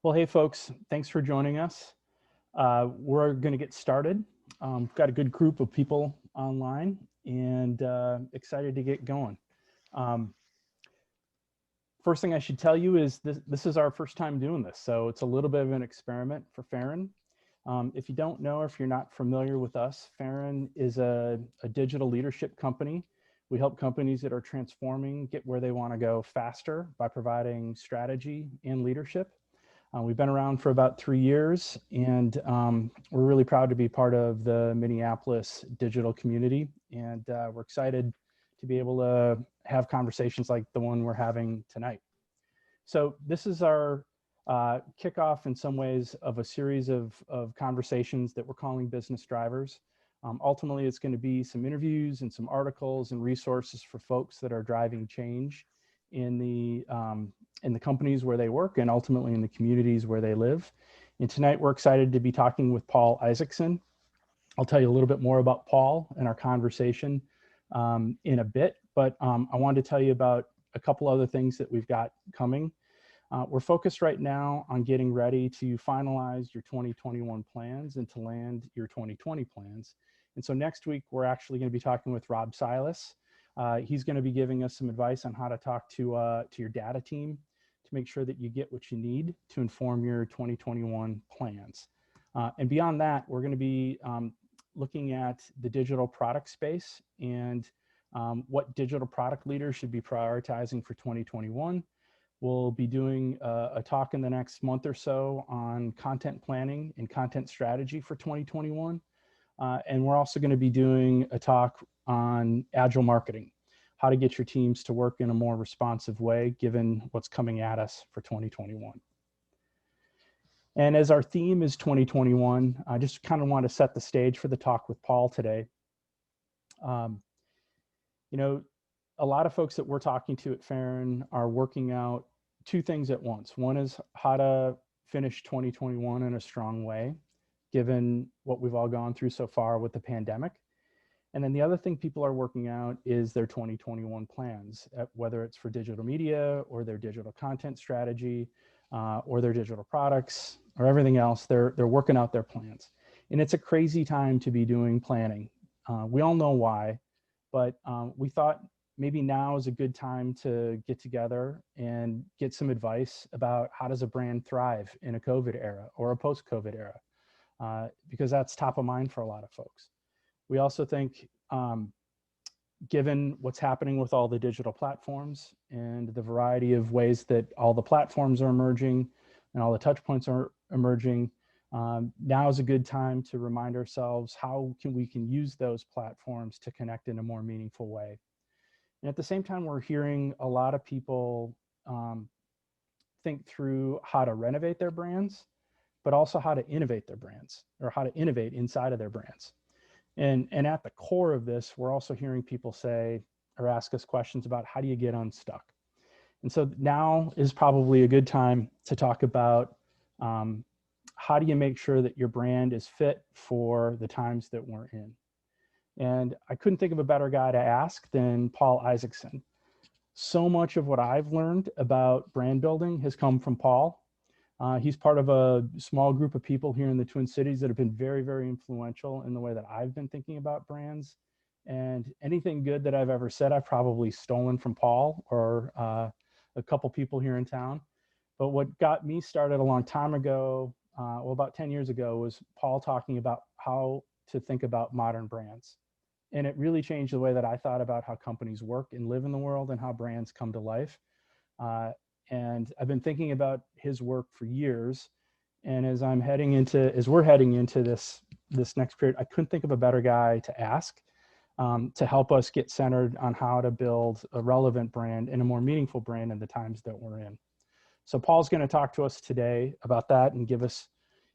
Well, hey folks, thanks for joining us. We're going to get started. Got a good group of people online and excited to get going. Um, First thing I should tell you is this is our first time doing this, so it's a little bit of an experiment for Farron. If you don't know, or if you're not familiar with us, Farron is a digital leadership company. We help companies that are transforming get where they want to go faster by providing strategy and leadership. We've been around for about 3 years, and we're really proud to be part of the Minneapolis digital community. And we're excited to be able to have conversations like the one we're having tonight. So this is our kickoff in some ways of a series of conversations that we're calling business drivers. Ultimately, it's going to be some interviews and some articles and resources for folks that are driving change in the companies where they work and ultimately in the communities where they live. And tonight we're excited to be talking with Paul Isakson. I'll tell you a little bit more about Paul and our conversation in a bit, but I wanted to tell you about a couple other things that we've got coming. We're focused right now on getting ready to finalize your 2021 plans and to land your 2020 plans. And so next week, we're actually going to be talking with Rob Silas. He's going to be giving us some advice on how to talk to your data team to make sure that you get what you need to inform your 2021 plans. And beyond that, we're going to be looking at the digital product space and what digital product leaders should be prioritizing for 2021. We'll be doing a talk in the next month or so on content planning and content strategy for 2021. And we're also going to be doing a talk on agile marketing, how to get your teams to work in a more responsive way, given what's coming at us for 2021. And as our theme is 2021, I just kind of want to set the stage for the talk with Paul today. You know, a lot of folks that we're talking to at Farron are working out two things at once. One is how to finish 2021 in a strong way, given what we've all gone through so far with the pandemic. And then the other thing people are working out is their 2021 plans, whether it's for digital media or their digital content strategy or their digital products or everything else. They're working out their plans. And it's a crazy time to be doing planning. We all know why, but we thought maybe now is a good time to get together and get some advice about how does a brand thrive in a COVID era or a post-COVID era, because that's top of mind for a lot of folks. We also think, given what's happening with all the digital platforms and the variety of ways that all the platforms are emerging and all the touch points are emerging, now is a good time to remind ourselves how we can use those platforms to connect in a more meaningful way. And at the same time, we're hearing a lot of people think through how to renovate their brands, but also how to innovate their brands or how to innovate inside of their brands. And at the core of this, we're also hearing people say or ask us questions about how do you get unstuck? And so now is probably a good time to talk about how do you make sure that your brand is fit for the times that we're in? And I couldn't think of a better guy to ask than Paul Isakson. So much of what I've learned about brand building has come from Paul. He's part of a small group of people here in the Twin Cities that have been very, very influential in the way that I've been thinking about brands. And anything good that I've ever said, I've probably stolen from Paul or a couple people here in town. But what got me started a long time ago, well, about 10 years ago, was Paul talking about how to think about modern brands. And it really changed the way that I thought about how companies work and live in the world and how brands come to life. And I've been thinking about his work for years. And as we're heading into this next period, I couldn't think of a better guy to ask to help us get centered on how to build a relevant brand and a more meaningful brand in the times that we're in. So Paul's going to talk to us today about that and give us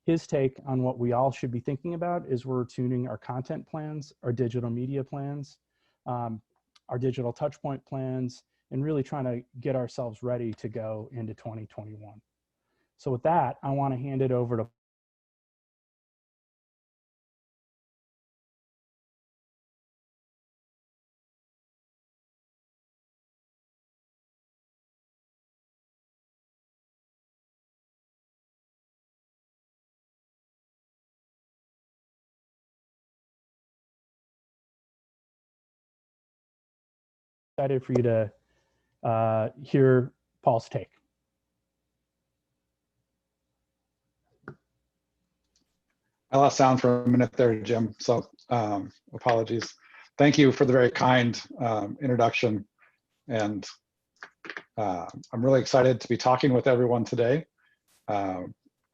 his take on what we all should be thinking about as we're tuning our content plans, our digital media plans, our digital touchpoint plans, and really trying to get ourselves ready to go into 2021. So with that, I want to hand it over to excited for you to hear Paul's take. I lost sound for a minute there, Jim, so apologies. Thank you for the very kind introduction, and I'm really excited to be talking with everyone today.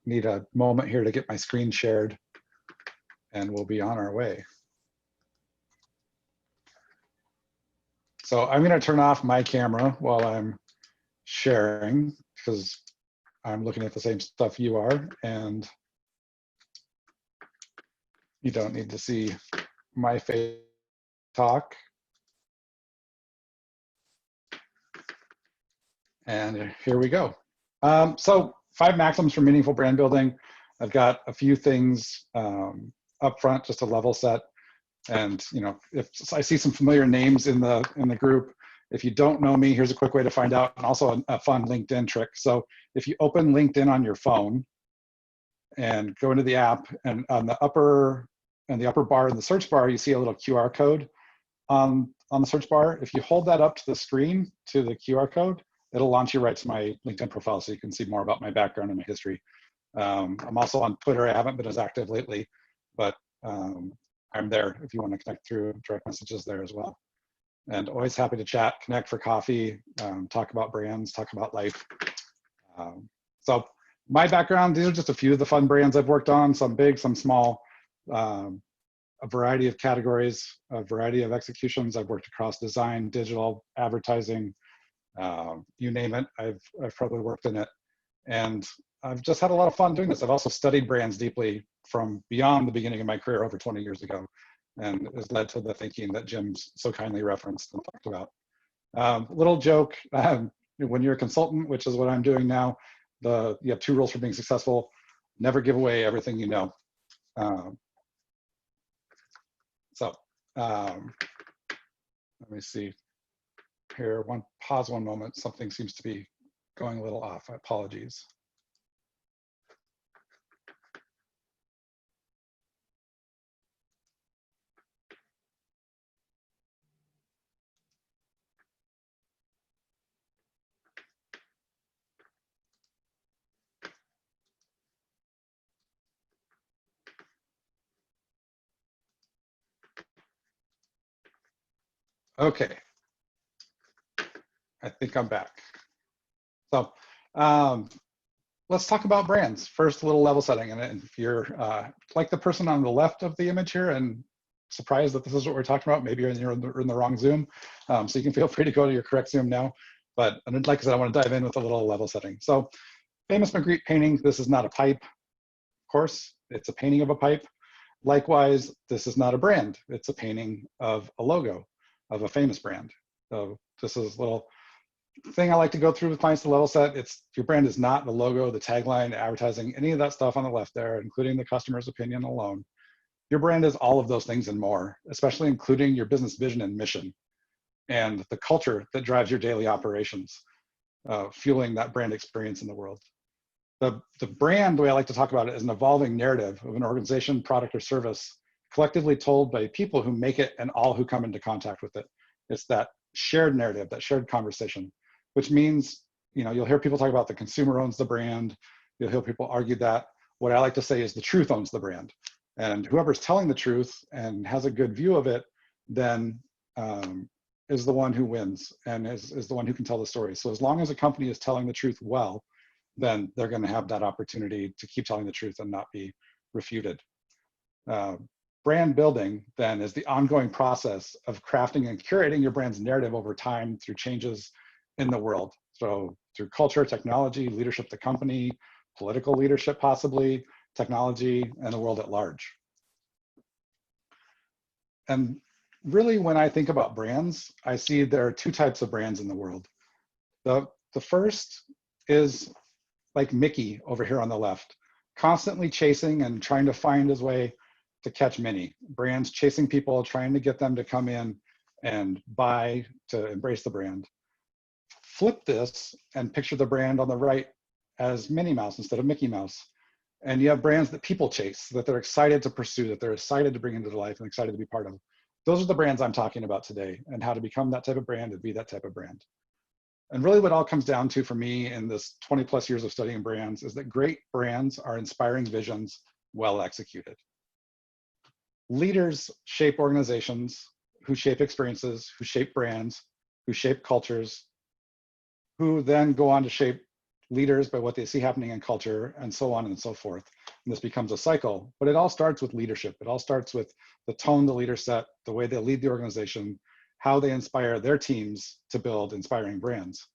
Need a moment here to get my screen shared, and we'll be on our way. So I'm going to turn off my camera while I'm sharing, because I'm looking at the same stuff you are, and you don't need to see my face talk. And here we go. So 5 maxims for meaningful brand building. I've got a few things up front just to level set. And if I see some familiar names in the group, if you don't know me, here's a quick way to find out, and also a fun LinkedIn trick. So if you open LinkedIn on your phone and go into the app, and on the upper bar in the search bar, you see a little QR code on the search bar. If you hold that up to the screen, to the QR code, it'll launch you right to my LinkedIn profile, so you can see more about my background and my history. I'm also on Twitter. I haven't been as active lately, but I'm there if you want to connect through direct messages there as well. And always happy to chat, connect for coffee, talk about brands, talk about life. So my background, these are just a few of the fun brands I've worked on, some big, some small, a variety of categories, a variety of executions. I've worked across design, digital, advertising, you name it, I've probably worked in it. And I've just had a lot of fun doing this. I've also studied brands deeply from beyond the beginning of my career over 20 years ago, and has led to the thinking that Jim's so kindly referenced and talked about. Little joke, when you're a consultant, which is what I'm doing now, you have 2 rules for being successful. Never give away everything you know. Let me see here, pause one moment. Something seems to be going a little off. Apologies. Okay, I think I'm back. So let's talk about brands. First, a little level setting. And if you're like the person on the left of the image here and surprised that this is what we're talking about, maybe you're in the wrong Zoom. So you can feel free to go to your correct Zoom now. But like I said, I want to dive in with a little level setting. So famous Magritte painting, this is not a pipe. Of course, it's a painting of a pipe. Likewise, this is not a brand. It's a painting of a logo of a famous brand. So this is a little thing I like to go through with clients to level set. Your brand is not the logo, the tagline, advertising, any of that stuff on the left there, including the customer's opinion alone. Your brand is all of those things and more, especially including your business vision and mission, and the culture that drives your daily operations, fueling that brand experience in the world. The brand, the way I like to talk about it, is an evolving narrative of an organization, product, or service collectively told by people who make it and all who come into contact with it. It's that shared narrative, that shared conversation, which means, you'll hear people talk about the consumer owns the brand. You'll hear people argue that. What I like to say is the truth owns the brand. And whoever's telling the truth and has a good view of it, then is the one who wins and is the one who can tell the story. So as long as a company is telling the truth well, then they're going to have that opportunity to keep telling the truth and not be refuted. Brand building, then, is the ongoing process of crafting and curating your brand's narrative over time through changes in the world. So through culture, technology, leadership of the company, political leadership possibly, technology, and the world at large. And really, when I think about brands, I see there are 2 types of brands in the world. The first is like Mickey over here on the left, constantly chasing and trying to find his way to catch Minnie. Brands chasing people, trying to get them to come in and buy, to embrace the brand. Flip this and picture the brand on the right as Minnie Mouse instead of Mickey Mouse. And you have brands that people chase, that they're excited to pursue, that they're excited to bring into their life and excited to be part of. Those are the brands I'm talking about today, and how to become that type of brand and be that type of brand. And really what it all comes down to for me in this 20+ years of studying brands is that great brands are inspiring visions well executed. Leaders shape organizations, who shape experiences, who shape brands, who shape cultures, who then go on to shape leaders by what they see happening in culture, and so on and so forth. And this becomes a cycle, but it all starts with leadership. It all starts with the tone the leader set, the way they lead the organization, how they inspire their teams to build inspiring brands.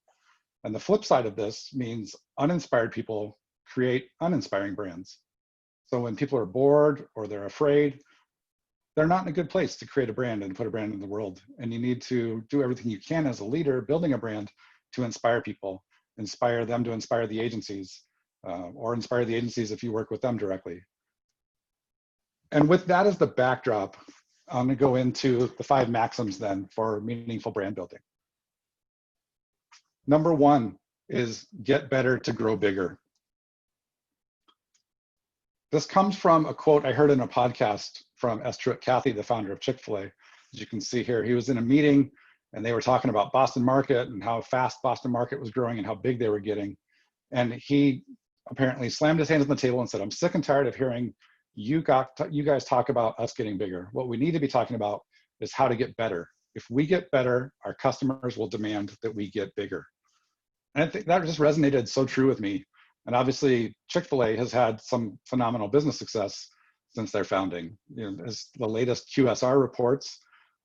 And the flip side of this means uninspired people create uninspiring brands. So when people are bored or they're afraid, they're not in a good place to create a brand and put a brand in the world. And you need to do everything you can as a leader building a brand to inspire people, inspire them to inspire the agencies, or inspire the agencies if you work with them directly. And with that as the backdrop, I'm gonna go into the 5 maxims then for meaningful brand building. Number 1 is get better to grow bigger. This comes from a quote I heard in a podcast from S. Truett Cathy, the founder of Chick-fil-A. As you can see here, he was in a meeting and they were talking about Boston Market and how fast Boston Market was growing and how big they were getting. And he apparently slammed his hands on the table and said, I'm sick and tired of hearing you guys talk about us getting bigger. What we need to be talking about is how to get better. If we get better, our customers will demand that we get bigger. And I think that just resonated so true with me. And obviously, Chick-fil-A has had some phenomenal business success since their founding. You know, as the latest QSR reports,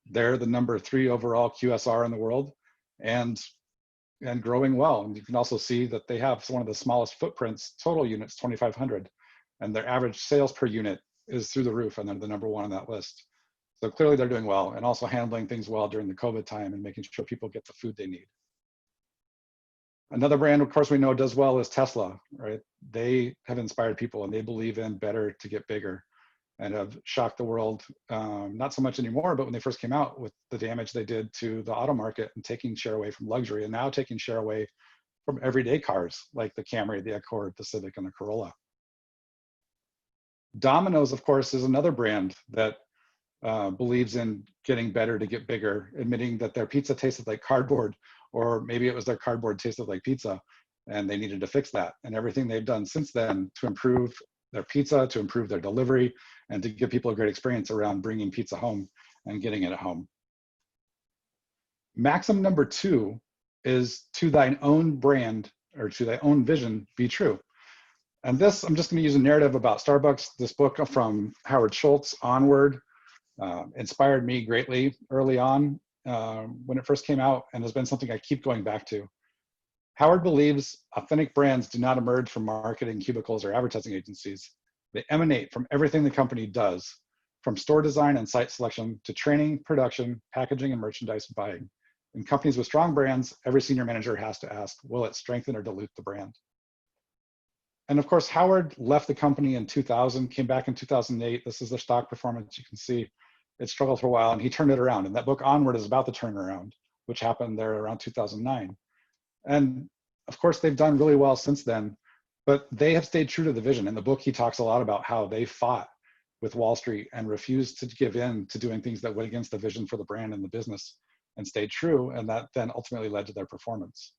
they're the #3 overall QSR in the world, and growing well. And you can also see that they have one of the smallest footprints, total units, 2,500, and their average sales per unit is through the roof, and they're the #1 on that list. So clearly they're doing well, and also handling things well during the COVID time and making sure people get the food they need. Another brand, of course, we know does well is Tesla, right? They have inspired people and they believe in better to get bigger and have shocked the world, not so much anymore, but when they first came out with the damage they did to the auto market and taking share away from luxury, and now taking share away from everyday cars like the Camry, the Accord, the Civic, and the Corolla. Domino's, of course, is another brand that believes in getting better to get bigger, admitting that their pizza tasted like cardboard, or maybe it was their cardboard tasted like pizza, and they needed to fix that. And everything they've done since then to improve their pizza, to improve their delivery, and to give people a great experience around bringing pizza home and getting it at home. Maxim number 2 is to thine own brand, or to thy own vision, be true. And this, I'm just going to use a narrative about Starbucks. This book from Howard Schultz, Onward, inspired me greatly early on when it first came out, and has been something I keep going back to. Howard believes authentic brands do not emerge from marketing cubicles or advertising agencies. They emanate from everything the company does, from store design and site selection to training, production, packaging, and merchandise buying. In companies with strong brands, every senior manager has to ask, will it strengthen or dilute the brand? And of course, Howard left the company in 2000, came back in 2008. This is the stock performance. You can see it struggled for a while, and he turned it around. And that book, Onward, is about the turnaround, which happened there around 2009. And of course, they've done really well since then, but they have stayed true to the vision. In the book, he talks a lot about how they fought with Wall Street and refused to give in to doing things that went against the vision for the brand and the business, and stayed true. And that then ultimately led to their performance.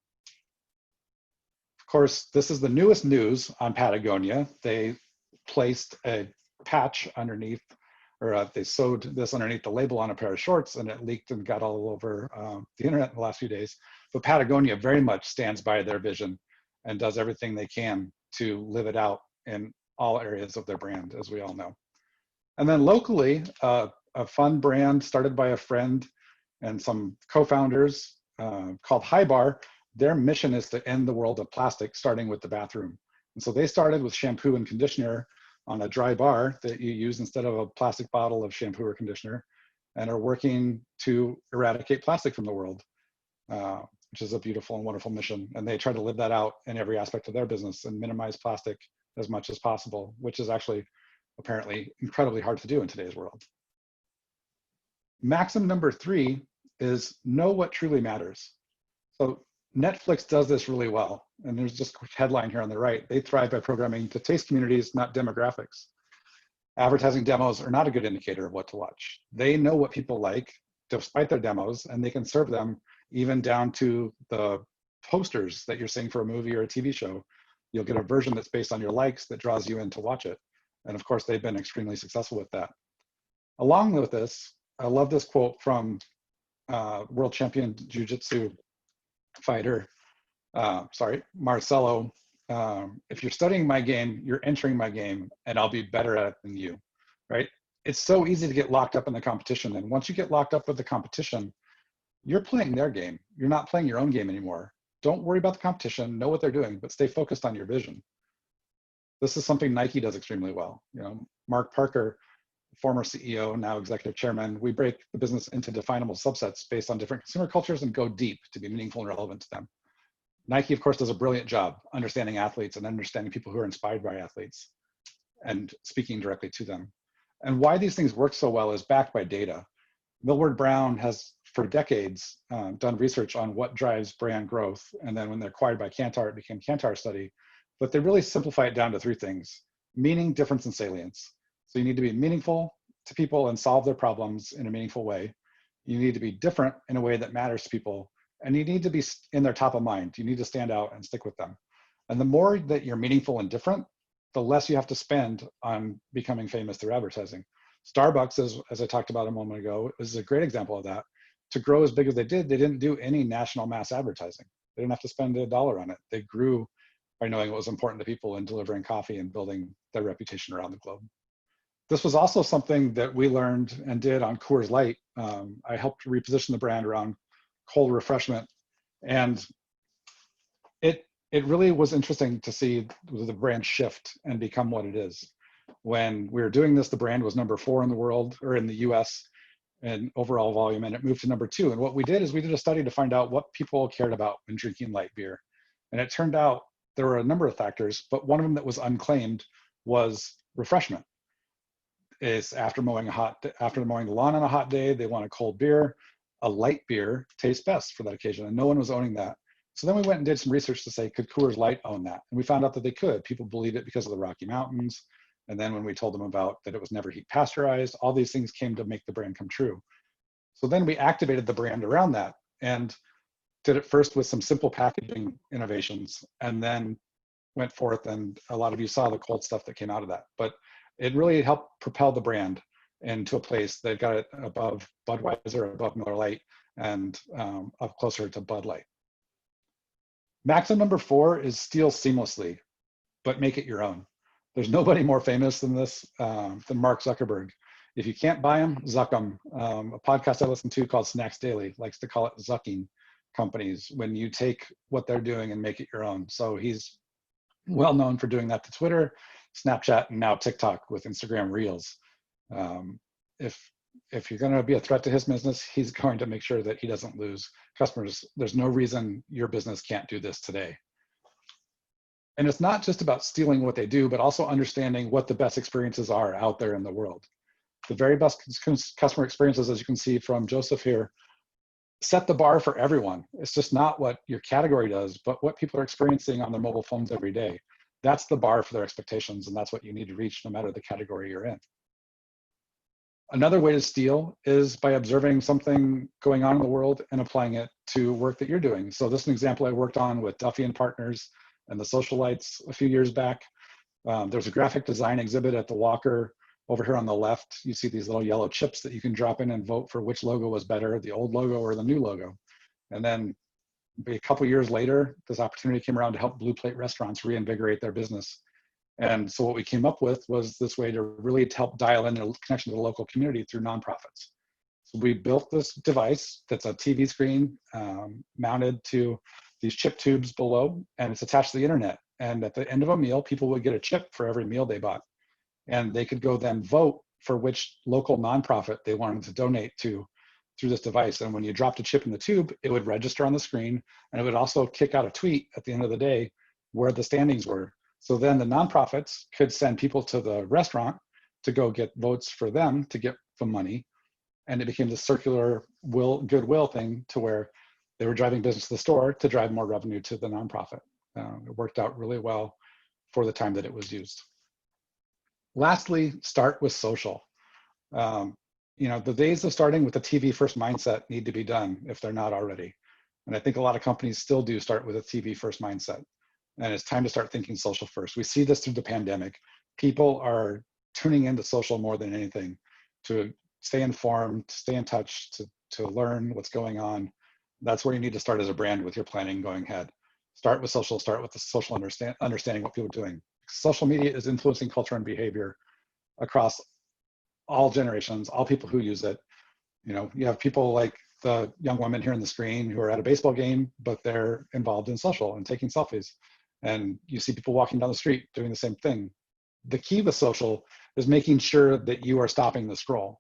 Of course, this is the newest news on Patagonia. They placed a patch underneath, or they sewed this underneath the label on a pair of shorts, and it leaked and got all over the internet in the last few days. But Patagonia very much stands by their vision and does everything they can to live it out in all areas of their brand, as we all know. And then locally, a fun brand started by a friend and some co-founders called High Bar. Their mission is to end the world of plastic, starting with the bathroom. And so they started with shampoo and conditioner on a dry bar that you use instead of a plastic bottle of shampoo or conditioner, and are working to eradicate plastic from the world, which is a beautiful and wonderful mission. And they try to live that out in every aspect of their business and minimize plastic as much as possible, which is actually apparently incredibly hard to do in today's world. Maxim number 3 is know what truly matters. So Netflix does this really well. And there's just a quick headline here on the right. They thrive by programming to taste communities, not demographics. Advertising demos are not a good indicator of what to watch. They know what people like despite their demos, and they can serve them even down to the posters that you're seeing for a movie or a TV show. You'll get a version that's based on your likes that draws you in to watch it. And of course, they've been extremely successful with that. Along with this, I love this quote from world champion jiu-jitsu fighter, Marcelo. If you're studying my game, you're entering my game, and I'll be better at it than you, right? It's so easy to get locked up in the competition. And once you get locked up with the competition, you're playing their game. You're not playing your own game anymore. Don't worry about the competition, know what they're doing, but stay focused on your vision. This is something Nike does extremely well. You know, Mark Parker, former CEO, now executive chairman, we break the business into definable subsets based on different consumer cultures and go deep to be meaningful and relevant to them. Nike, of course, does a brilliant job understanding athletes and understanding people who are inspired by athletes and speaking directly to them. And why these things work so well is backed by data. Millward Brown has, for decades, done research on what drives brand growth. And then when they're acquired by Kantar, it became Kantar study. But they really simplify it down to three things: meaning, difference, and salience. So you need to be meaningful to people and solve their problems in a meaningful way. You need to be different in a way that matters to people. And you need to be in their top of mind. You need to stand out and stick with them. And the more that you're meaningful and different, the less you have to spend on becoming famous through advertising. Starbucks, as I talked about a moment ago, is a great example of that. To grow as big as they didn't do any national mass advertising. They didn't have to spend $1 on it. They grew by knowing what was important to people and delivering coffee and building their reputation around the globe. This was also something that we learned and did on Coors Light. I helped reposition the brand around cold refreshment. And it really was interesting to see the brand shift and become what it is. When we were doing this, the brand was number 4 in the world, or in the US, in overall volume, and it moved to number 2. And what we did is we did a study to find out what people cared about when drinking light beer. And it turned out there were a number of factors, but one of them that was unclaimed was refreshment. Is after mowing the lawn on a hot day, they want a cold beer. A light beer tastes best for that occasion, and no one was owning that. So then we went and did some research to say, could Coors Light own that? And we found out that they could. People believed it because of the Rocky Mountains. And then when we told them about that it was never heat pasteurized, all these things came to make the brand come true. So then we activated the brand around that and did it first with some simple packaging innovations, and then went forth, and a lot of you saw the cold stuff that came out of that. But it really helped propel the brand into a place that got it above Budweiser, above Miller Lite, and up closer to Bud Light. Maxim number 4 is steal seamlessly, but make it your own. There's nobody more famous than this, than Mark Zuckerberg. If you can't buy him, zuck him. A podcast I listen to called Snacks Daily likes to call it zucking companies, when you take what they're doing and make it your own. So he's well known for doing that to Twitter, Snapchat, and now TikTok with Instagram Reels. If you're going to be a threat to his business, he's going to make sure that he doesn't lose customers. There's no reason your business can't do this today. And it's not just about stealing what they do, but also understanding what the best experiences are out there in the world. The very best customer experiences, as you can see from Joseph here, set the bar for everyone. It's just not what your category does, but what people are experiencing on their mobile phones every day. That's the bar for their expectations, and that's what you need to reach no matter the category you're in. Another way to steal is by observing something going on in the world and applying it to work that you're doing. So this is an example I worked on with Duffy and Partners and the Socialites a few years back. There's a graphic design exhibit at the Walker. Over here on the left, you see these little yellow chips that you can drop in and vote for which logo was better, the old logo or the new logo. And then a couple years later, this opportunity came around to help Blue Plate restaurants reinvigorate their business. And so what we came up with was this way to really help dial in a connection to the local community through nonprofits. So we built this device that's a TV screen mounted to these chip tubes below, and it's attached to the internet. And at the end of a meal, people would get a chip for every meal they bought. And they could go then vote for which local nonprofit they wanted to donate to through this device. And when you dropped a chip in the tube, it would register on the screen, and it would also kick out a tweet at the end of the day where the standings were. So then the nonprofits could send people to the restaurant to go get votes for them to get the money. And it became this circular goodwill thing to where they were driving business to the store to drive more revenue to the nonprofit. It worked out really well for the time that it was used. Lastly, start with social. The days of starting with a TV first mindset need to be done if they're not already. And I think a lot of companies still do start with a TV first mindset. And it's time to start thinking social first. We see this through the pandemic. People are tuning into social more than anything to stay informed, to stay in touch, to learn what's going on. That's where you need to start as a brand with your planning going ahead. Start with social, start with the social understanding what people are doing. Social media is influencing culture and behavior across all generations, all people who use it. You have people like the young woman here on the screen who are at a baseball game, but they're involved in social and taking selfies. And you see people walking down the street doing the same thing. The key with social is making sure that you are stopping the scroll,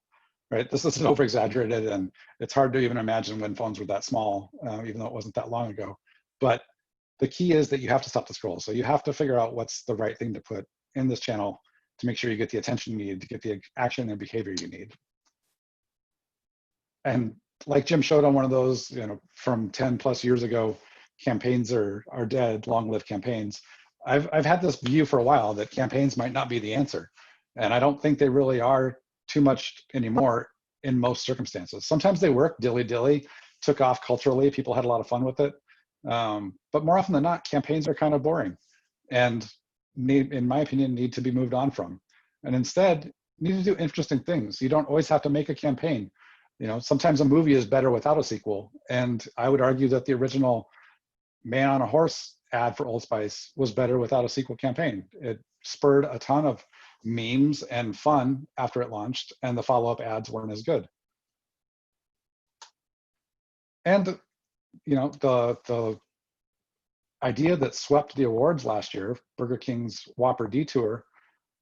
right? This is over exaggerated, and it's hard to even imagine when phones were that small, even though it wasn't that long ago. But the key is that you have to stop the scroll. So you have to figure out what's the right thing to put in this channel to make sure you get the attention you need, to get the action and behavior you need. And like Jim showed on one of those, from 10 plus years ago, campaigns are dead, long-lived campaigns. I've had this view for a while that campaigns might not be the answer. And I don't think they really are too much anymore in most circumstances. Sometimes they work, dilly-dilly, took off culturally, people had a lot of fun with it. But more often than not, campaigns are kind of boring and in my opinion, need to be moved on from. And instead, need to do interesting things. You don't always have to make a campaign. Sometimes a movie is better without a sequel. And I would argue that the original Man on a Horse ad for Old Spice was better without a sequel campaign. It spurred a ton of memes and fun after it launched, and the follow-up ads weren't as good. And the idea that swept the awards last year, Burger King's Whopper Detour,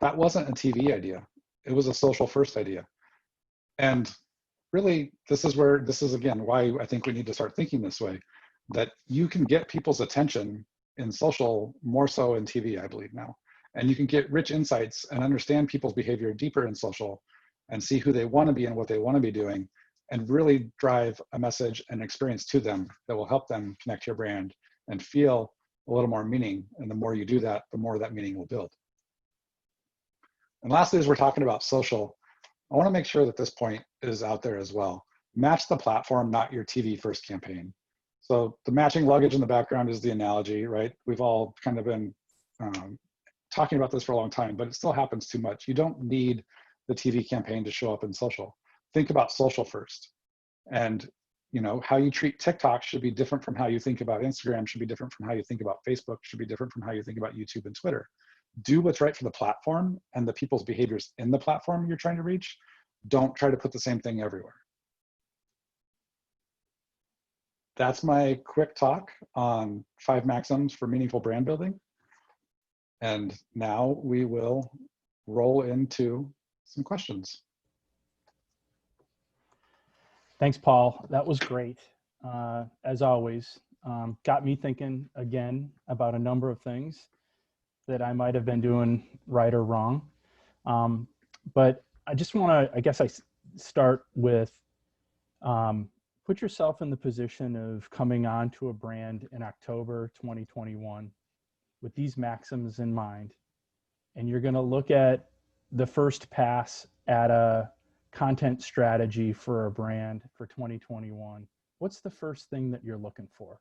that wasn't a TV idea. It was a social first idea. And really, this is again why I think we need to start thinking this way, that you can get people's attention in social more so in TV, I believe now. And you can get rich insights and understand people's behavior deeper in social and see who they want to be and what they want to be doing, and really drive a message and experience to them that will help them connect to your brand and feel a little more meaning. And the more you do that, the more that meaning will build. And lastly, as we're talking about social, I want to make sure that this point is out there as well. Match the platform, not your TV first campaign. So the matching luggage in the background is the analogy, right? We've all kind of been talking about this for a long time, but it still happens too much. You don't need the TV campaign to show up in social. Think about social first. And how you treat TikTok should be different from how you think about Instagram, should be different from how you think about Facebook, should be different from how you think about YouTube and Twitter. Do what's right for the platform and the people's behaviors in the platform you're trying to reach. Don't try to put the same thing everywhere. That's my quick talk on 5 maxims for meaningful brand building. And now we will roll into some questions. Thanks, Paul. That was great. As always, got me thinking again about a number of things that I might have been doing right or wrong. But I just want to, I guess I start with, put yourself in the position of coming on to a brand in October 2021 with these maxims in mind. And you're going to look at the first pass at a content strategy for a brand for 2021. What's the first thing that you're looking for?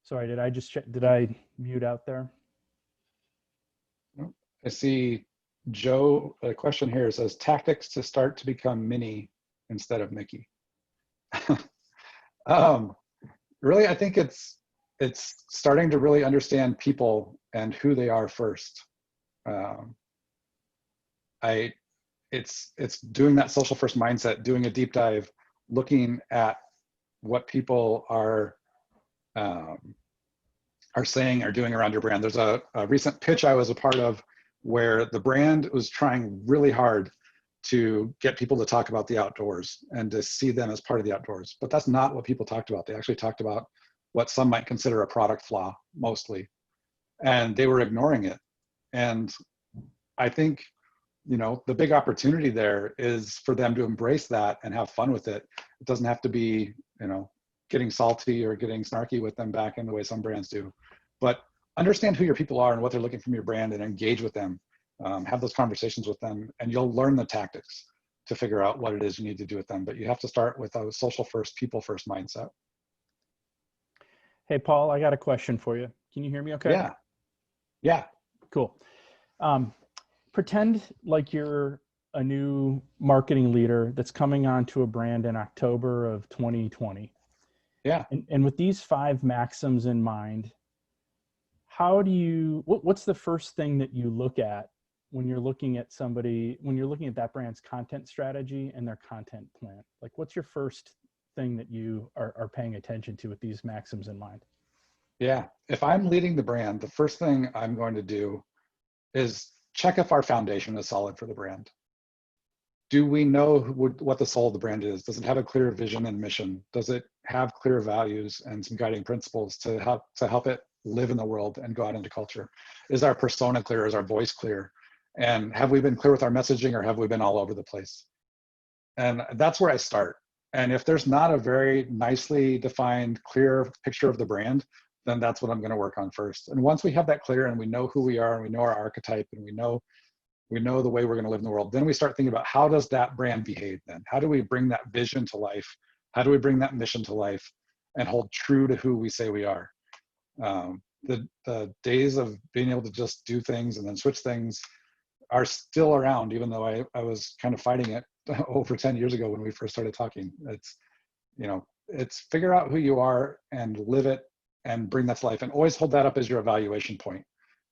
Sorry, did I just check? Did I mute out there? I see Joe, a question here says, tactics to start to become Minnie instead of Mickey. Really, I think it's starting to really understand people and who they are first. It's doing that social first mindset, doing a deep dive, looking at what people are saying or doing around your brand. There's a recent pitch I was a part of where the brand was trying really hard to get people to talk about the outdoors and to see them as part of the outdoors. But that's not what people talked about. They actually talked about what some might consider a product flaw, mostly. And they were ignoring it. And I think the big opportunity there is for them to embrace that and have fun with it. It doesn't have to be, getting salty or getting snarky with them back in the way some brands do. But understand who your people are and what they're looking from your brand and engage with them. Have those conversations with them, and you'll learn the tactics to figure out what it is you need to do with them. But you have to start with a social first, people first mindset. Hey, Paul, I got a question for you. Can you hear me okay? Yeah. Yeah. Cool. Pretend like you're a new marketing leader that's coming onto a brand in October of 2020. Yeah. And with these 5 maxims in mind, what's the first thing that you look at when you're looking at that brand's content strategy and their content plan? Like, what's your first thing that you are paying attention to with these maxims in mind? Yeah. If I'm leading the brand, the first thing I'm going to do is check if our foundation is solid for the brand. Do we know what the soul of the brand is? Does it have a clear vision and mission? Does it have clear values and some guiding principles to help it live in the world and go out into culture? Is our persona clear? Is our voice clear? And have we been clear with our messaging, or have we been all over the place? And that's where I start. And if there's not a very nicely defined, clear picture of the brand, then that's what I'm going to work on first. And once we have that clear and we know who we are and we know our archetype and we know the way we're going to live in the world, then we start thinking about how does that brand behave then? How do we bring that vision to life? How do we bring that mission to life and hold true to who we say we are? The days of being able to just do things and then switch things are still around, even though I was kind of fighting it over 10 years ago when we first started talking. It's figure out who you are and live it and bring that to life, and always hold that up as your evaluation point.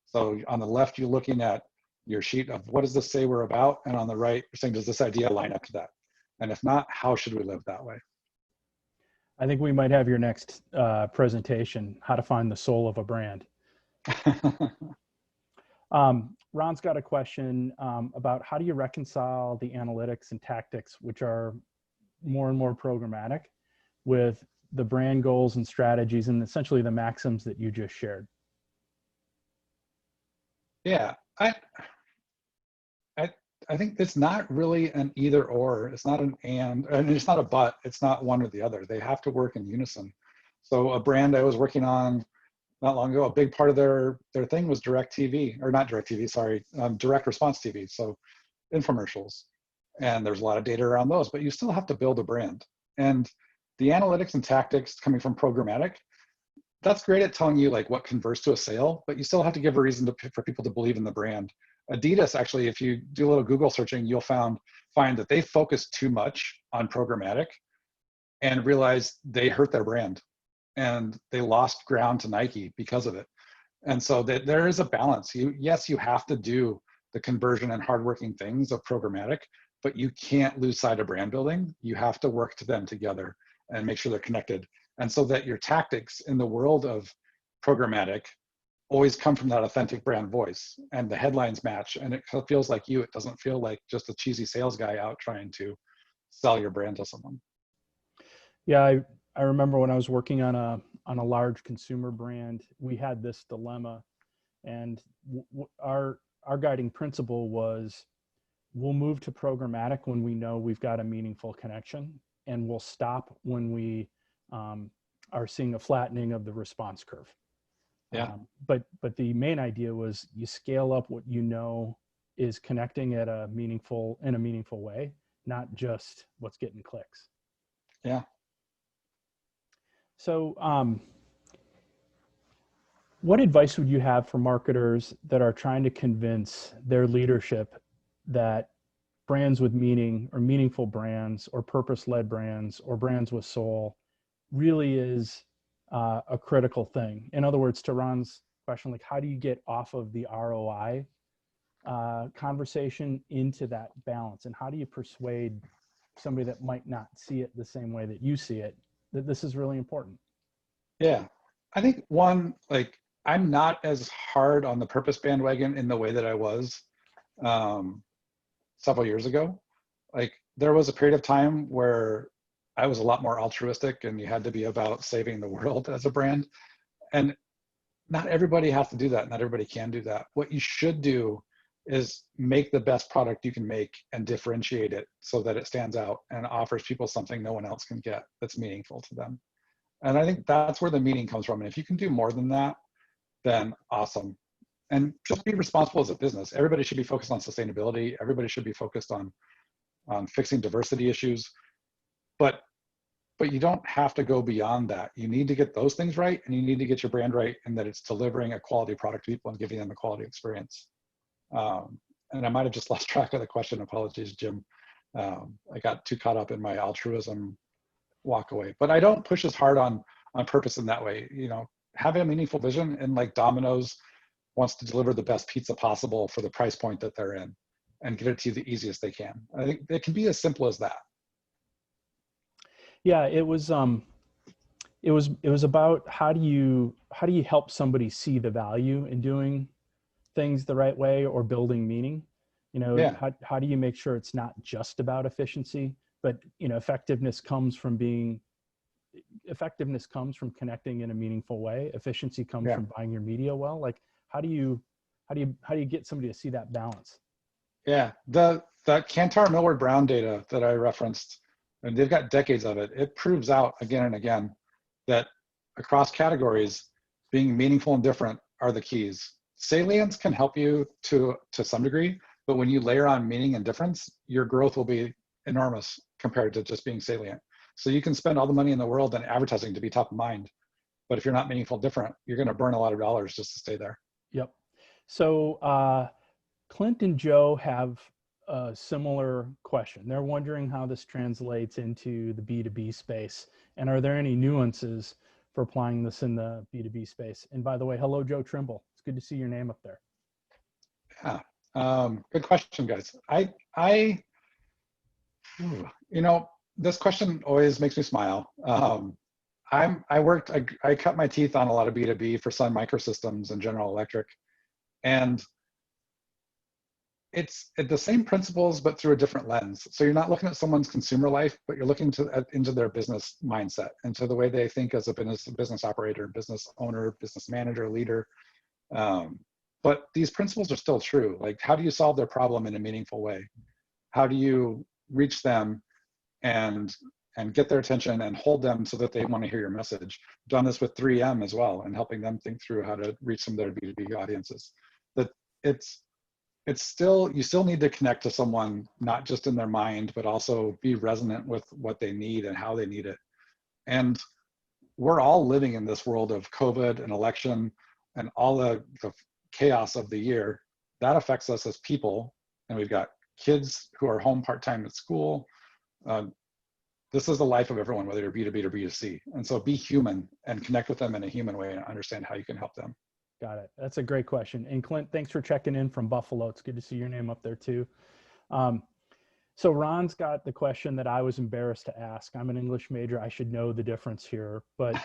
So on the left, you're looking at your sheet of what does this say we're about? And on the right, you're saying, does this idea line up to that? And if not, how should we live that way? I think we might have your next presentation, how to find the soul of a brand. Ron's got a question about how do you reconcile the analytics and tactics, which are more and more programmatic, with the brand goals and strategies and essentially the maxims that you just shared? Yeah, I think it's not really an either or. It's not an and it's not a but. It's not one or the other. They have to work in unison. So a brand I was working on not long ago, a big part of their thing was direct TV, or not direct TV, sorry, direct response TV. So infomercials. And there's a lot of data around those, but you still have to build a brand. And the analytics and tactics coming from programmatic, that's great at telling you like what converts to a sale, but you still have to give a reason for people to believe in the brand. Adidas, actually, if you do a little Google searching, you'll find that they focus too much on programmatic and realize they hurt their brand and they lost ground to Nike because of it. And so there is a balance. Yes, you have to do the conversion and hardworking things of programmatic, but you can't lose sight of brand building. You have to work to them together and make sure they're connected. And so that your tactics in the world of programmatic always come from that authentic brand voice, and the headlines match, and it feels like you. It doesn't feel like just a cheesy sales guy out trying to sell your brand to someone. Yeah, I remember when I was working on a large consumer brand, we had this dilemma, and our guiding principle was we'll move to programmatic when we know we've got a meaningful connection, and we'll stop when we are seeing a flattening of the response curve. Yeah. But the main idea was you scale up what you know is connecting in a meaningful way, not just what's getting clicks. Yeah. So what advice would you have for marketers that are trying to convince their leadership that brands with meaning, or meaningful brands, or purpose-led brands, or brands with soul really is a critical thing? In other words, to Ron's question, like, how do you get off of the ROI conversation into that balance? And how do you persuade somebody that might not see it the same way that you see it, that this is really important? Yeah. I think one, like, I'm not as hard on the purpose bandwagon in the way that I was several years ago. Like, there was a period of time where I was a lot more altruistic and you had to be about saving the world as a brand. And not everybody has to do that. Not everybody can do that. What you should do is make the best product you can make and differentiate it so that it stands out and offers people something no one else can get that's meaningful to them. And I think that's where the meaning comes from. And if you can do more than that, then awesome. And just be responsible as a business. Everybody should be focused on sustainability. Everybody should be focused on fixing diversity issues. But you don't have to go beyond that. You need to get those things right, and you need to get your brand right, and that it's delivering a quality product to people and giving them a quality experience. And I might have just lost track of the question. Apologies, Jim. I got too caught up in my altruism walk away. But I don't push as hard on purpose in that way. You know, having a meaningful vision, and like Domino's wants to deliver the best pizza possible for the price point that they're in and get it to you the easiest they can. I think it can be as simple as that. Yeah, it was about how do you help somebody see the value in doing things the right way or building meaning? You know, Yeah. how do you make sure it's not just about efficiency, but you know, effectiveness comes from connecting in a meaningful way. Efficiency comes Yeah. from buying your media well. Like, how do you get somebody to see that balance? Yeah, the Kantar Millward Brown data that I referenced, and they've got decades of it, it proves out again and again that across categories, being meaningful and different are the keys. Salience can help you to some degree, but when you layer on meaning and difference, your growth will be enormous compared to just being salient. So you can spend all the money in the world on advertising to be top of mind, but if you're not meaningful different, you're going to burn a lot of dollars just to stay there. Yep. So Clint and Joe have a similar question. They're wondering how this translates into the B2B space, and are there any nuances for applying this in the B2B space? And by the way, hello, Joe Trimble. It's good to see your name up there. Yeah, good question, guys. You know, this question always makes me smile. I cut my teeth on a lot of B2B for Sun Microsystems and General Electric, and it's the same principles, but through a different lens. So you're not looking at someone's consumer life, but you're looking into their business mindset, into the way they think as a business operator, business owner, business manager, leader. But these principles are still true. Like, how do you solve their problem in a meaningful way? How do you reach them and get their attention and hold them so that they want to hear your message? I've done this with 3M as well, and helping them think through how to reach some of their B2B audiences. That you still need to connect to someone, not just in their mind, but also be resonant with what they need and how they need it. And we're all living in this world of COVID and election and all the chaos of the year. That affects us as people. And we've got kids who are home part-time at school. This is the life of everyone, whether you're B2B or B2C. And so be human and connect with them in a human way and understand how you can help them. Got it. That's a great question. And Clint, thanks for checking in from Buffalo. It's good to see your name up there too. So Ron's got the question that I was embarrassed to ask. I'm an English major. I should know the difference here, but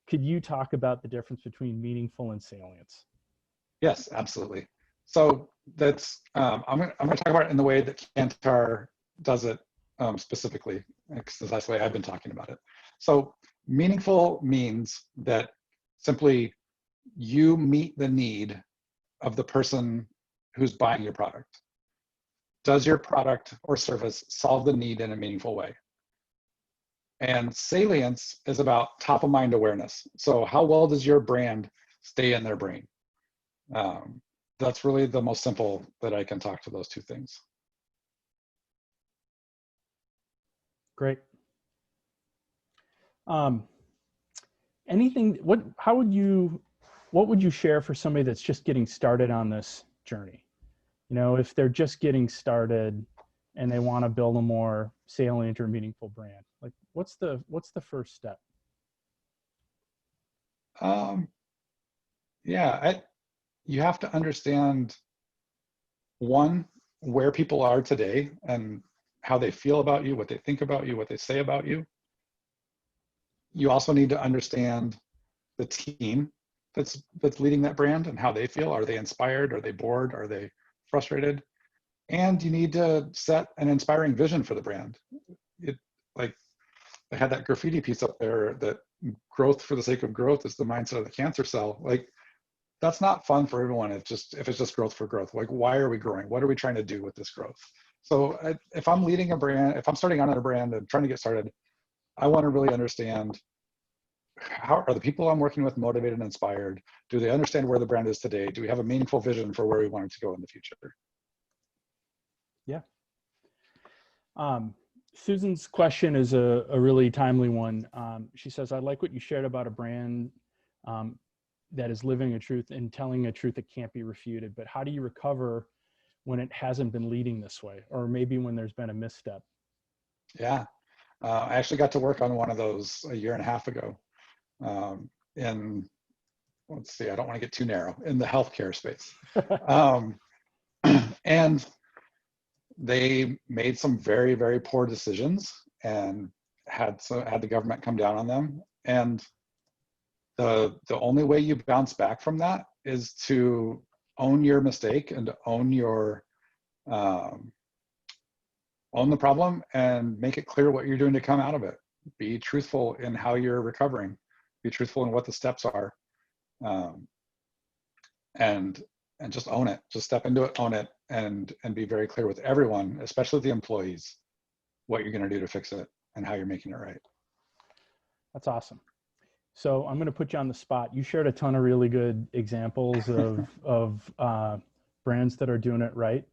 could you talk about the difference between meaningful and salience? Yes, absolutely. So that's, I'm going to talk about it in the way that Kantar does it specifically, because that's the way I've been talking about it. So meaningful means that simply you meet the need of the person who's buying your product. Does your product or service solve the need in a meaningful way? And salience is about top of mind awareness. So how well does your brand stay in their brain? That's really the most simple that I can talk to those two things. Great. What would you share for somebody that's just getting started on this journey? You know, if they're just getting started and they want to build a more salient or meaningful brand, like what's the first step? You have to understand, one, where people are today and how they feel about you, what they think about you, what they say about you. You also need to understand the team that's leading that brand and how they feel. Are they inspired? Are they bored? Are they frustrated? And you need to set an inspiring vision for the brand. Like I had that graffiti piece up there that growth for the sake of growth is the mindset of the cancer cell. Like that's not fun for everyone. If it's just growth for growth. Like, why are we growing? What are we trying to do with this growth? So if I'm leading a brand, if I'm starting on a brand and trying to get started, I want to really understand, how are the people I'm working with motivated and inspired? Do they understand where the brand is today? Do we have a meaningful vision for where we want it to go in the future? Yeah. Susan's question is a really timely one. She says, I like what you shared about a brand that is living a truth and telling a truth that can't be refuted, but how do you recover when it hasn't been leading this way, or maybe when there's been a misstep? Yeah, I actually got to work on one of those a year and a half ago. In, let's see, I don't want to get too narrow, in the healthcare space. Um, and they made some very, very poor decisions and had the government come down on them. And the only way you bounce back from that is to own your mistake and to own your own the problem and make it clear what you're doing to come out of it. Be truthful in how you're recovering. Be truthful in what the steps are, and just own it. Just step into it, own it, and be very clear with everyone, especially the employees, what you're going to do to fix it and how you're making it right. That's awesome. So I'm going to put you on the spot. You shared a ton of really good examples of brands that are doing it right.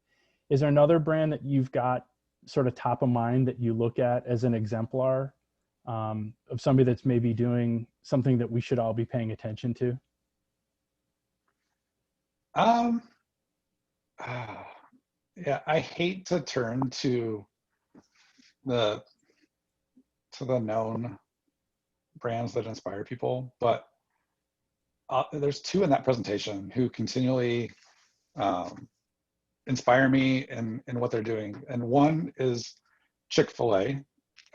Is there another brand that you've got sort of top of mind that you look at as an exemplar of somebody that's maybe doing something that we should all be paying attention to? Yeah, I hate to turn to the known brands that inspire people, but there's two in that presentation who continually inspire me in what they're doing. And one is Chick-fil-A.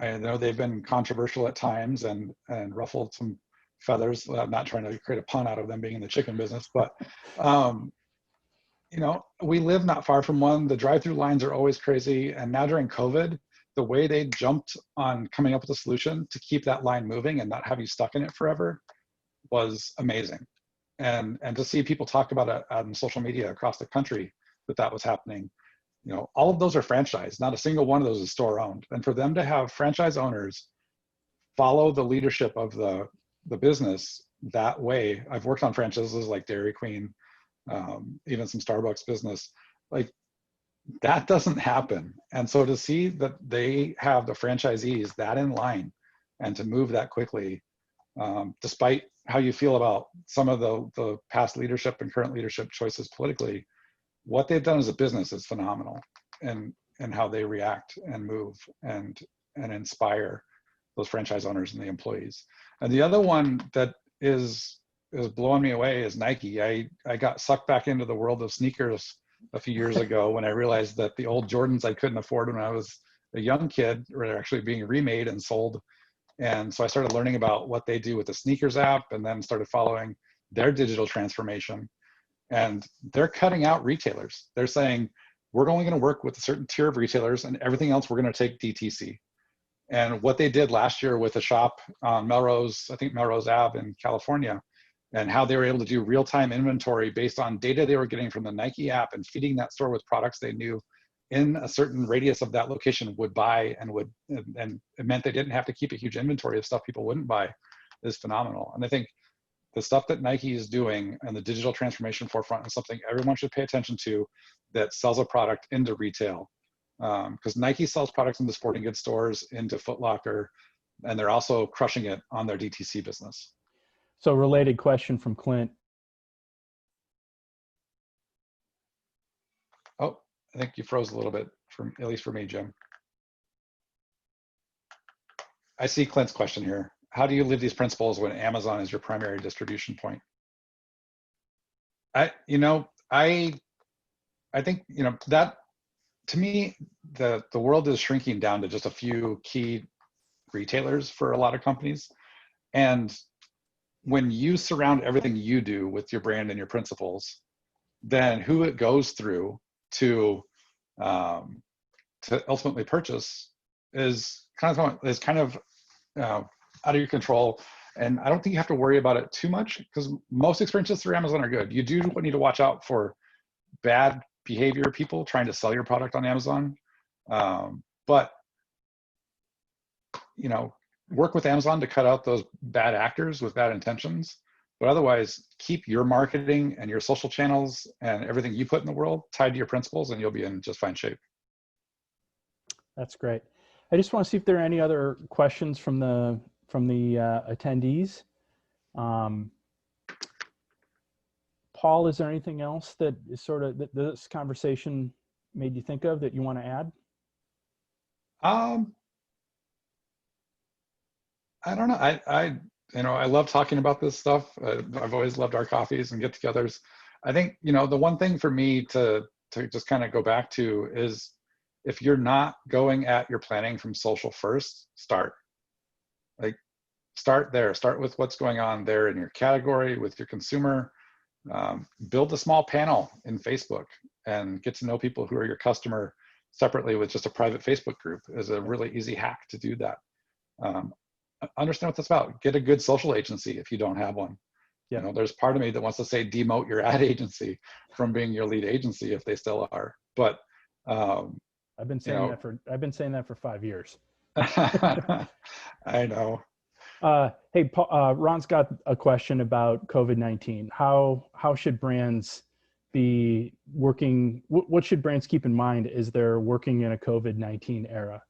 I know they've been controversial at times and ruffled some feathers. I'm not trying to create a pun out of them being in the chicken business, but you know, we live not far from one. The drive-through lines are always crazy. And now during COVID, the way they jumped on coming up with a solution to keep that line moving and not have you stuck in it forever was amazing. And to see people talk about it on social media across the country, that was happening. You know, all of those are franchised. Not a single one of those is store owned. And for them to have franchise owners follow the leadership of the business that way, I've worked on franchises like Dairy Queen, even some Starbucks business, like that doesn't happen. And so to see that they have the franchisees that in line and to move that quickly, despite how you feel about some of the past leadership and current leadership choices politically, what they've done as a business is phenomenal, and how they react and move and inspire those franchise owners and the employees. And the other one that is blowing me away is Nike. I got sucked back into the world of sneakers a few years ago when I realized that the old Jordans I couldn't afford when I was a young kid were actually being remade and sold. And so I started learning about what they do with the sneakers app, and then started following their digital transformation. And they're cutting out retailers. They're saying, we're only going to work with a certain tier of retailers, and everything else we're going to take DTC. And what they did last year with a shop on Melrose, I think Melrose Ave in California, and how they were able to do real-time inventory based on data they were getting from the Nike app and feeding that store with products they knew in a certain radius of that location would buy, and it meant they didn't have to keep a huge inventory of stuff people wouldn't buy, is phenomenal. And I think the stuff that Nike is doing and the digital transformation forefront is something everyone should pay attention to that sells a product into retail. Because Nike sells products into sporting goods stores, into Foot Locker, and they're also crushing it on their DTC business. So related question from Clint. Oh, I think you froze a little bit, at least for me, Jim. I see Clint's question here. How do you live these principles when Amazon is your primary distribution point? I think, you know, that to me, the world is shrinking down to just a few key retailers for a lot of companies. And when you surround everything you do with your brand and your principles, then who it goes through to ultimately purchase is kind of out of your control. And I don't think you have to worry about it too much because most experiences through Amazon are good. You do need to watch out for bad behavior people trying to sell your product on Amazon. But, you know, work with Amazon to cut out those bad actors with bad intentions. But otherwise, keep your marketing and your social channels and everything you put in the world tied to your principles, and you'll be in just fine shape. That's great. I just want to see if there are any other questions from the attendees. Paul, is there anything else that is sort of that this conversation made you think of that you want to add? I don't know. I love talking about this stuff. I've always loved our coffees and get-togethers. I think, the one thing for me to just kind of go back to is, if you're not going at your planning from social first, start there. Start with what's going on there in your category with your consumer. Build a small panel in Facebook and get to know people who are your customer separately with just a private Facebook group is a really easy hack to do that. Understand what that's about. Get a good social agency if you don't have one. Yeah. There's part of me that wants to say demote your ad agency from being your lead agency if they still are. But I've been saying that for 5 years. I know. Hey, Paul, Ron's got a question about COVID-19. How should brands be working? What should brands keep in mind as they're working in a COVID-19 era?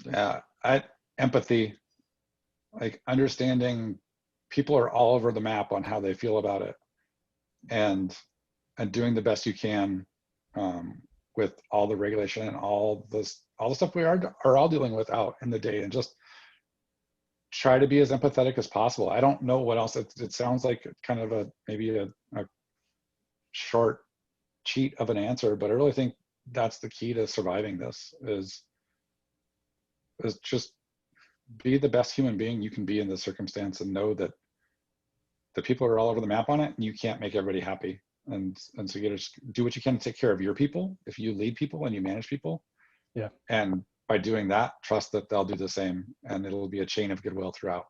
Yeah, empathy, like understanding people are all over the map on how they feel about it, and doing the best you can with all the regulation and all the stuff we are all dealing with out in the day, and just try to be as empathetic as possible. I don't know what else. It sounds like kind of maybe a short cheat of an answer, but I really think that's the key to surviving this is just be the best human being you can be in this circumstance, and know that the people are all over the map on it, and you can't make everybody happy. And so you just do what you can to take care of your people. If you lead people and you manage people, yeah. And by doing that, trust that they'll do the same, and it'll be a chain of goodwill throughout.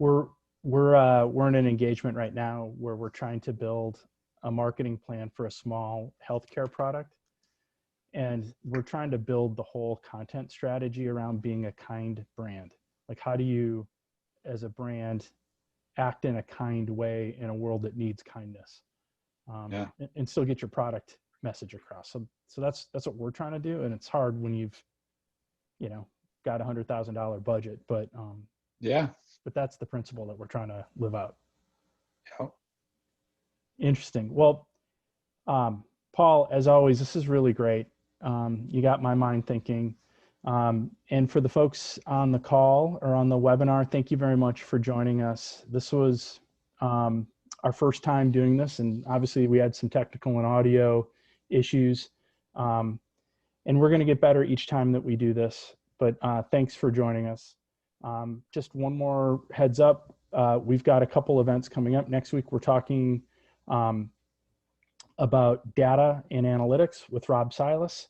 We're in an engagement right now where we're trying to build a marketing plan for a small healthcare product. And we're trying to build the whole content strategy around being a kind brand. Like, how do you, as a brand, act in a kind way in a world that needs kindness, and still get your product message across? So that's what we're trying to do. And it's hard when you've, got $100,000 budget, but that's the principle that we're trying to live out. Yeah. Interesting. Well, Paul, as always, this is really great. You got my mind thinking. And for the folks on the call or on the webinar, thank you very much for joining us. This was our first time doing this, and obviously we had some technical and audio issues. And we're going to get better each time that we do this. But thanks for joining us. Just one more heads up. We've got a couple events coming up. Next week, we're talking about data and analytics with Rob Silas.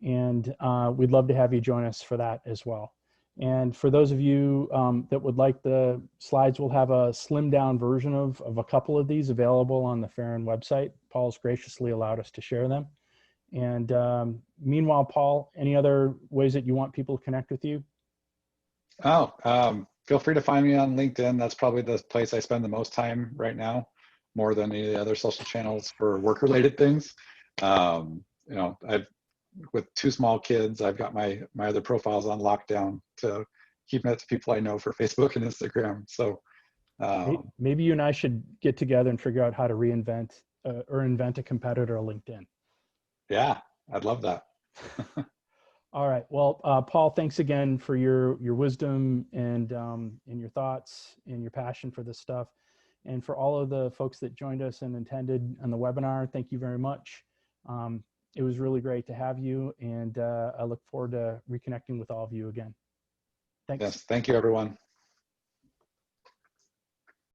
And we'd love to have you join us for that as well. And for those of you that would like the slides, we'll have a slimmed down version of a couple of these available on the Farron website. Paul's graciously allowed us to share them. And meanwhile, Paul, any other ways that you want people to connect with you? Feel free to find me on LinkedIn. That's probably the place I spend the most time right now, more than any of the other social channels for work-related things. With 2 small kids, I've got my other profiles on lockdown to keep it to people I know for Facebook and Instagram. So maybe you and I should get together and figure out how to reinvent or invent a competitor to LinkedIn. Yeah, I'd love that. All right. Well, Paul, thanks again for your wisdom and your thoughts and your passion for this stuff. And for all of the folks that joined us and attended on the webinar, thank you very much. It was really great to have you, and I look forward to reconnecting with all of you again. Thanks. Yes, thank you, everyone.